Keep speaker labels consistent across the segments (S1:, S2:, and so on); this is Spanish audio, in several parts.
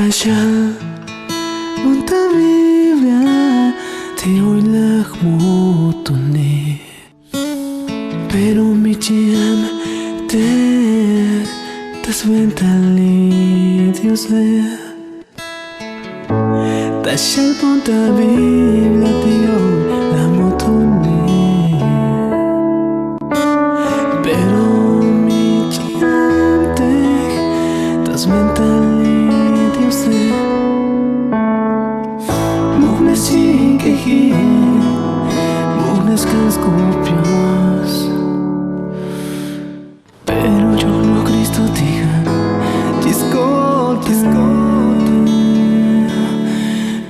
S1: Tashal Munta Biblia Te oilak mutuni Pero mi chiam te tasventali Dios Tashal Munta Biblia Te oilak mutuni Pero mi chiam te tasventali Dios Muhnes chikehin Muhnes cascopios Pero yo no Cristo diga Chiscote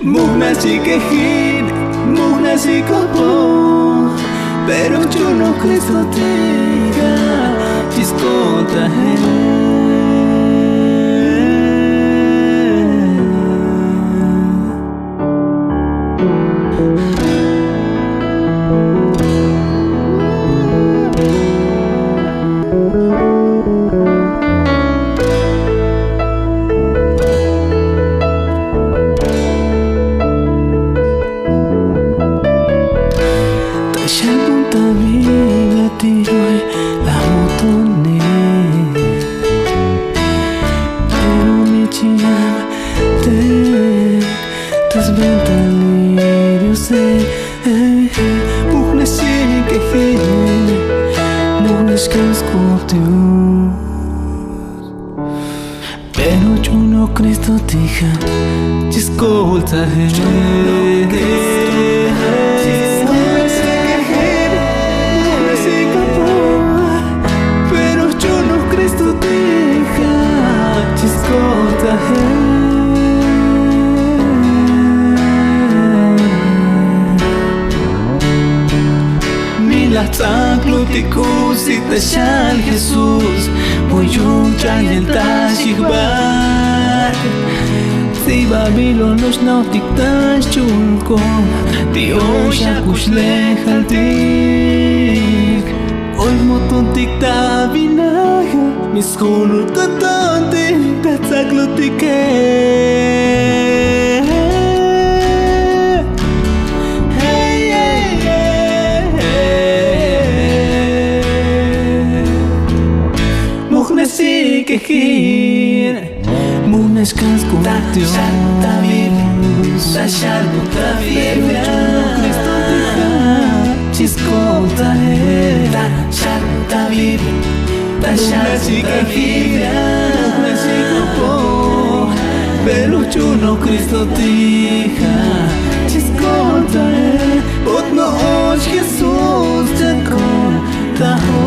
S1: Muhnes chikehin Muhnes chikopo Pero yo no Cristo diga Chiscote La motone Pero mi chiam te tasventali Dios Muhnes chikehin Muhnes cascopios Pero yo no Cristo diga Chiscolta Tlakluticus y tashal Jesús Puyum chayen tashigbar Si Babilonos nautic tashulkom Dios yakush lejaltik Olmotontik tabinaga Miskunu tatantik Tatzaklutike Sikehir Muhnes cascopios Tashal Munta Biblia Cristo diga Chiscota Tashal Munta Biblia Tashal Sikehir Muhnes chikopo Pero yo no Cristo diga Chiscota Otno osh Jesús Chakon Taho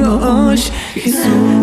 S1: No, Jesus